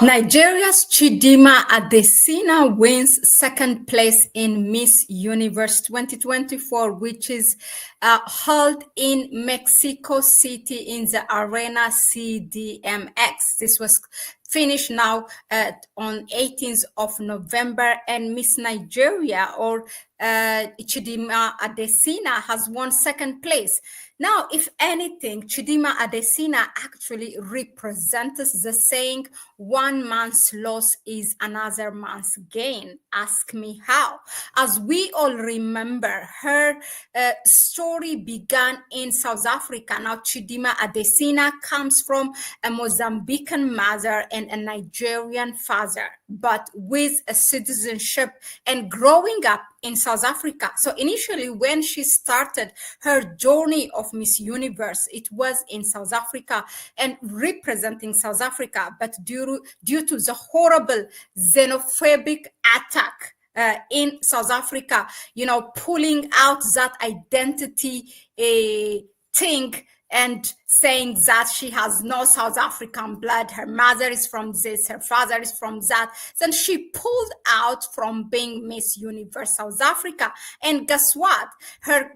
Nigeria's Chidimma Adetshina wins second place in Miss Universe 2024, which is held in Mexico City in the Arena CDMX. This was finished now on 18th of November, and Miss Nigeria, or Chidimma Adetshina, has won second place. Now, if anything, Chidimma Adetshina actually represents the saying, one man's loss is another man's gain. Ask me how. As we all remember, her story began in South Africa. Now, Chidimma Adetshina comes from a Mozambican mother and a Nigerian father, but with a citizenship and growing up in South Africa. So initially, when she started her journey of Miss Universe, it was in South Africa and representing South Africa, but due to the horrible xenophobic attack in South Africa, pulling out that identity thing and saying that she has no South African blood, her mother is from this, her father is from that, then she pulled out from being Miss Universe South Africa. And guess what? Her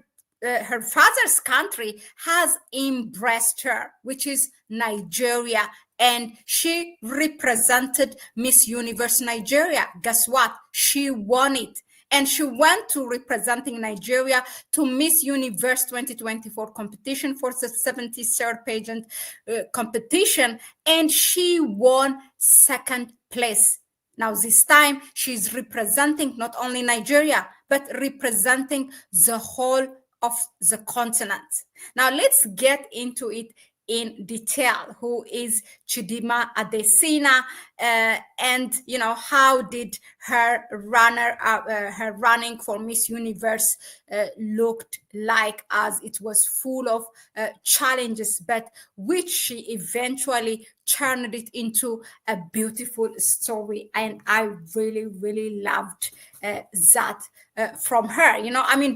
father's country has embraced her, which is Nigeria, and she represented Miss Universe Nigeria. Guess what? She won it. And she went to representing Nigeria to Miss Universe 2024 competition for the 73rd pageant competition, and she won second place. Now, this time, she's representing not only Nigeria, but representing the whole of the continent. Now, let's get into it in detail. Who is Chidimma Adetshina, and how did her her running for Miss Universe looked like, as it was full of challenges, but which she eventually turned it into a beautiful story. And I really, really loved that from her.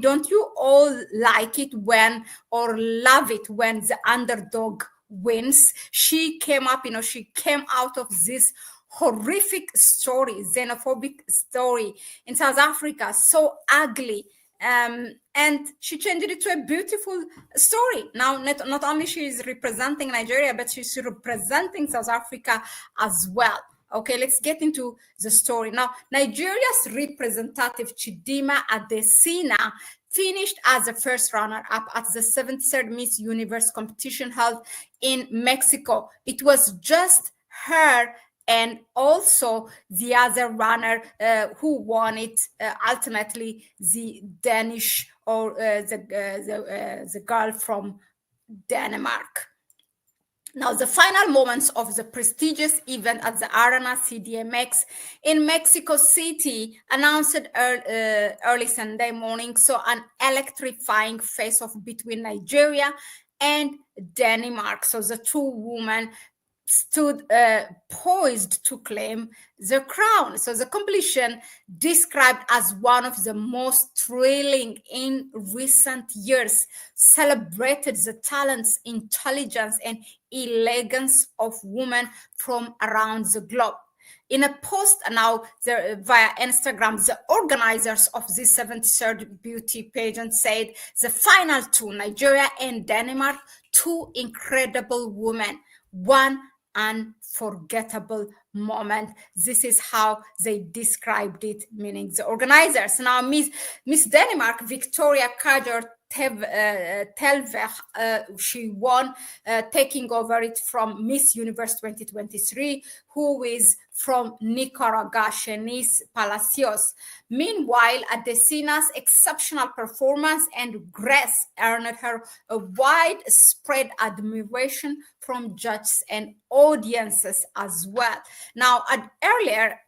Don't you all like it when, or love it when, the underdog wins? She came up, she came out of this horrific story, xenophobic story in South Africa, so ugly. And she changed it to a beautiful story. Now, not only she is representing Nigeria, but she's representing South Africa as well. Okay, let's get into the story. Now, Nigeria's representative Chidimma Adetshina finished as the first runner-up at the 73rd Miss Universe competition held in Mexico. It was just her and also the other runner who won it, ultimately the Danish, or the girl from Denmark. Now, the final moments of the prestigious event at the Arena CDMX in Mexico City announced early Sunday morning, so an electrifying face-off between Nigeria and Denmark. So the two women stood poised to claim the crown. So the competition, described as one of the most thrilling in recent years, celebrated the talents, intelligence, and elegance of women from around the globe. In a post now via Instagram, the organizers of this 73rd beauty pageant said the final two, Nigeria and Denmark, two incredible women, one unforgettable moment. This is how they described it, meaning the organizers. Now, Miss Denmark, Victoria Kajor Telver, she won, taking over it from Miss Universe 2023, who is from Nicaragua, Shanice Palacios. Meanwhile, Adetshina's exceptional performance and grace earned her a widespread admiration from judges and audiences as well. Now, earlier,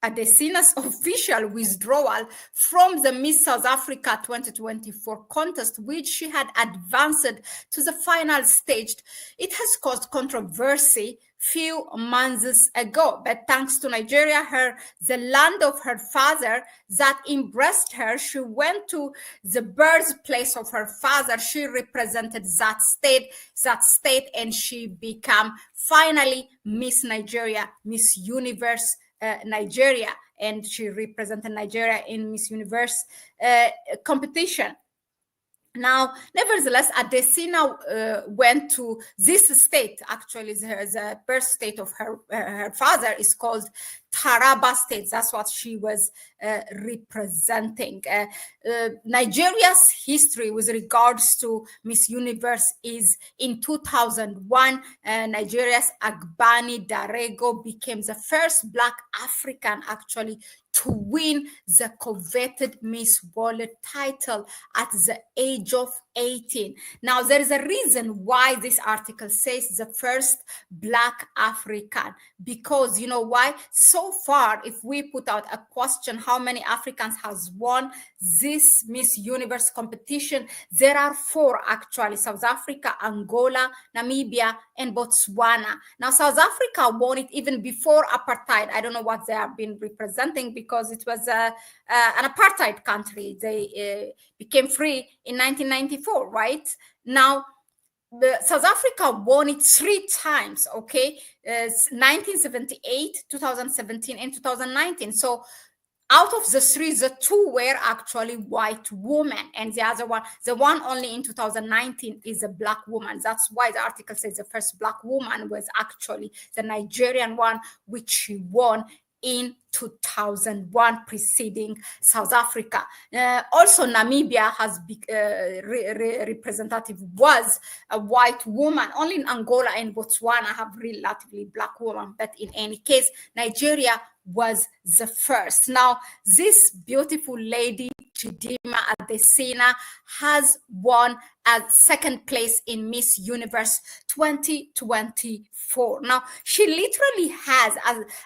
Adetshina's official withdrawal from the Miss South Africa 2024 contest, which she had advanced to the final stage, it has caused controversy few months ago. But thanks to Nigeria, the land of her father that embraced her, she went to the birthplace of her father. She represented that state, and she became finally Miss Nigeria, Miss Universe Nigeria, and she represented Nigeria in Miss Universe competition. Now, nevertheless, Adesina went to this state. Actually, the birth state of her father is called Taraba State. That's what she was representing. Nigeria's history with regards to Miss Universe is in 2001, Nigeria's Agbani Darego became the first Black African actually to win the coveted Miss World title at the age of 18. Now, there is a reason why this article says the first Black African, because you know why? So far, if we put out a question, how many Africans has won this Miss Universe competition? There are 4 actually: South Africa, Angola, Namibia, and Botswana. Now, South Africa won it even before apartheid. I don't know what they have been representing because it was an apartheid country. They became free in 1994, right? Now, South Africa won it 3 times, okay? 1978, 2017, and 2019. So out of the 3, the 2 were actually white women, and the one only in 2019 is a Black woman. That's why the article says the first Black woman was actually the Nigerian one, which she won in 2001, preceding South Africa. Also, Namibia has representative was a white woman. Only in Angola and Botswana have relatively Black women, but in any case, Nigeria was the first. Now, this beautiful lady, Chidimma Adetshina, has won a 2nd place in Miss Universe 2024. Now, she literally has,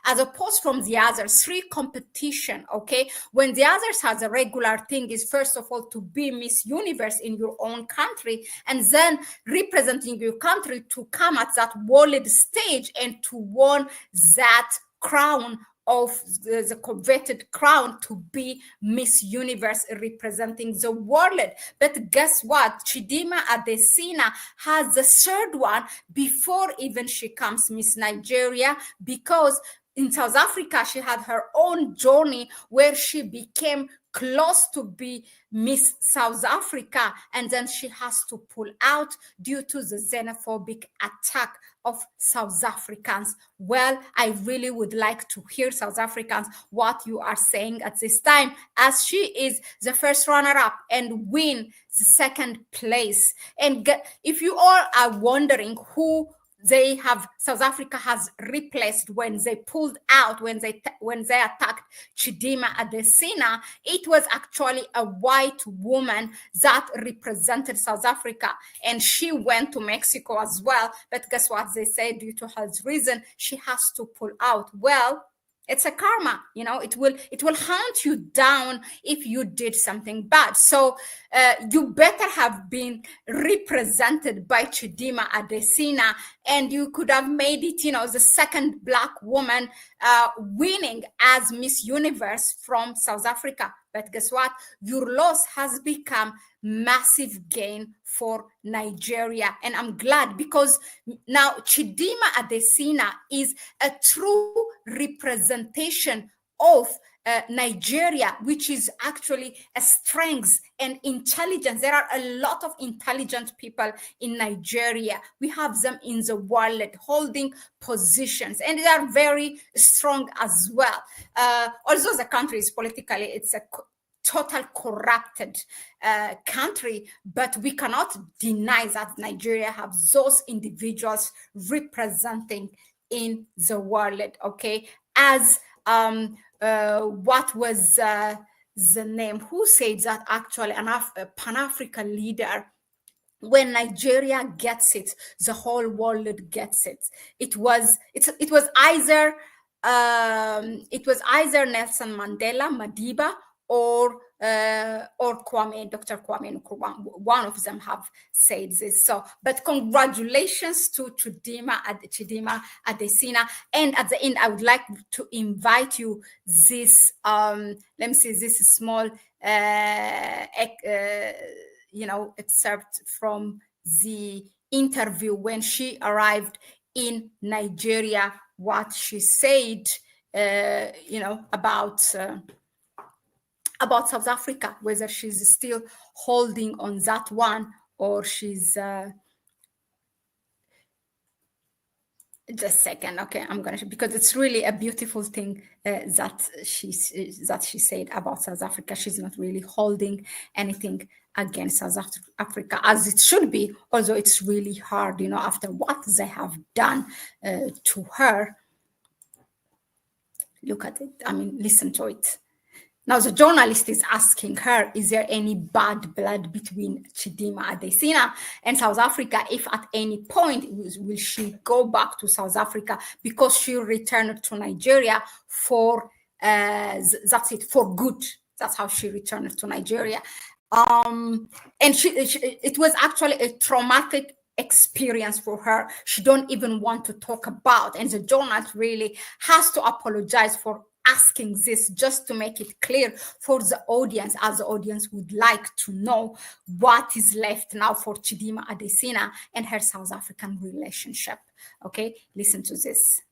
as opposed from the others, 3 competition, okay? When the others has a regular thing is, first of all, to be Miss Universe in your own country, and then representing your country to come at that world stage and to win that crown of the coveted crown to be Miss Universe representing the world. But guess what? Chidimma Adetshina has the 3rd one before even she comes Miss Nigeria, because in South Africa, she had her own journey where she became close to be Miss South Africa, and then she has to pull out due to the xenophobic attack of South Africans. Well, I really would like to hear, South Africans, what you are saying at this time, as she is the first runner-up and win the 2nd place. And if you all are wondering who South Africa has replaced when they pulled out, when they attacked Chidimma Adetshina, it was actually a white woman that represented South Africa, and she went to Mexico as well. But guess what? They said due to health reason, she has to pull out. Well, it's a karma, you know, it will hunt you down if you did something bad. So you better have been represented by Chidimma Adetshina, and you could have made it, you know, the 2nd Black woman winning as Miss Universe from South Africa. But guess what? Your loss has become massive gain for Nigeria. And I'm glad, because now Chidimma Adetshina is a true representation of Nigeria, which is actually a strength and intelligence. There are a lot of intelligent people in Nigeria. We have them in the world holding positions, and they are very strong as well. Although the country is politically, it's a total corrupted country, but we cannot deny that Nigeria have those individuals representing in the world, okay? As what was the name? Who said that actually? A Pan-African leader. When Nigeria gets it, the whole world gets it. It was either Nelson Mandela, Madiba, or Kwame, Dr. Kwame Nkrumah. One of them have said this. So, but congratulations to Chidimma Adetshina. And at the end, I would like to invite you this, let me see, this small, excerpt from the interview when she arrived in Nigeria, what she said, about South Africa, whether she's still holding on that one or she's just a second. Okay, I'm gonna, because it's really a beautiful thing that she said about South Africa. She's not really holding anything against South Africa, as it should be, although it's really hard, after what they have done to her. Look at it. I mean, listen to it. Now, the journalist is asking her, is there any bad blood between Chidimma Adetshina and South Africa? If at any point will she go back to South Africa because she returned to Nigeria for, that's it, for good. That's how she returned to Nigeria. And it was actually a traumatic experience for her. She don't even want to talk about, and the journalist really has to apologize for asking this, just to make it clear for the audience, as the audience would like to know what is left now for Chidimma Adetshina and her South African relationship. Okay, listen to this.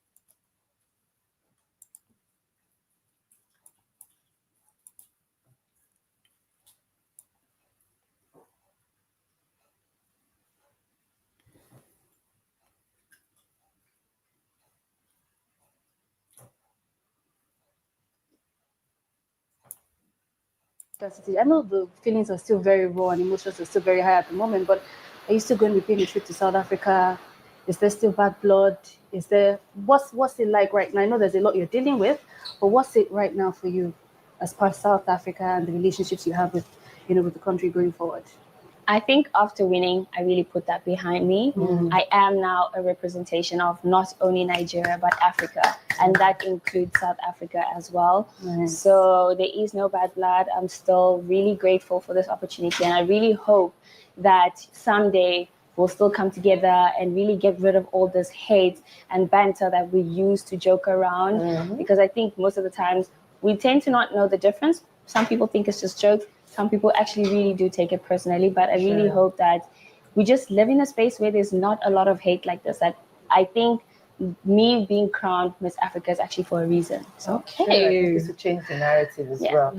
I know the feelings are still very raw and emotions are still very high at the moment, but are you still going to be paying a trip to South Africa? Is there still bad blood? Is there, what's it like right now? I know there's a lot you're dealing with, but what's it right now for you as part of South Africa and the relationships you have with, with the country going forward? I think after winning, I really put that behind me. I am now a representation of not only Nigeria, but Africa. And that includes South Africa as well. So there is no bad blood. I'm still really grateful for this opportunity. And I really hope that someday we'll still come together and really get rid of all this hate and banter that we use to joke around. Because I think most of the times we tend to not know the difference. Some people think it's just jokes. Some people actually really do take it personally, but I really hope that we just live in a space where there's not a lot of hate like this. That I think me being crowned Miss Africa is actually for a reason. So okay, I think it's to change the narrative as well.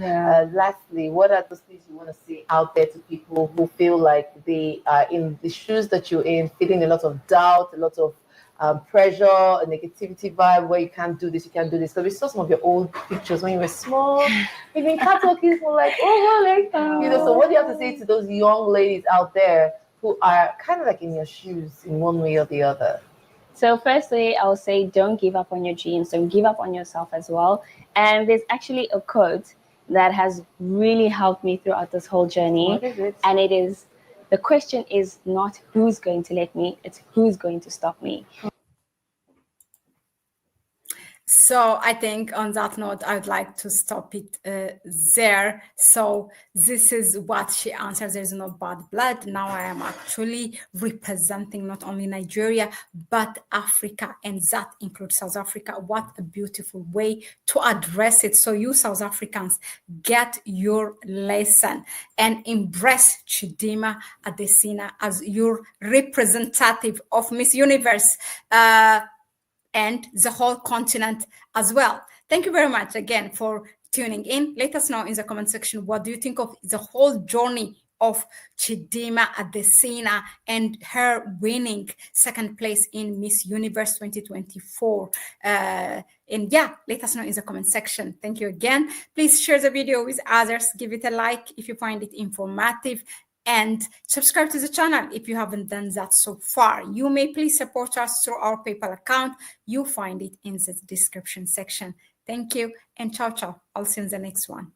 Lastly, what are those things you want to say out there to people who feel like they are in the shoes that you're in, feeling a lot of doubt, a lot of pressure, a negativity vibe where you can't do this, you can't do this? Because we saw some of your old pictures when you were small, even catwalking for like, so what do you have to say to those young ladies out there who are kind of like in your shoes in one way or the other? So firstly, I'll say don't give up on your dreams. Don't give up on yourself as well. And there's actually a quote that has really helped me throughout this whole journey. What is it? And it is, the question is not who's going to let me, it's who's going to stop me. So I think on that note, I'd like to stop it there. So this is what she answered. There's no bad blood. Now I am actually representing not only Nigeria, but Africa, and that includes South Africa. What a beautiful way to address it. So you South Africans, get your lesson and embrace Chidimma Adetshina as your representative of Miss Universe, and the whole continent as well. Thank you very much again for tuning in. Let us know in the comment section, what do you think of the whole journey of Chidimma Adetshina and her winning second place in Miss Universe 2024. And yeah, let us know in the comment section. Thank you again. Please share the video with others. Give it a like if you find it informative. And subscribe to the channel if you haven't done that so far. You may please support us through our PayPal account. You find it in the description section. Thank you and ciao, ciao. I'll see you in the next one.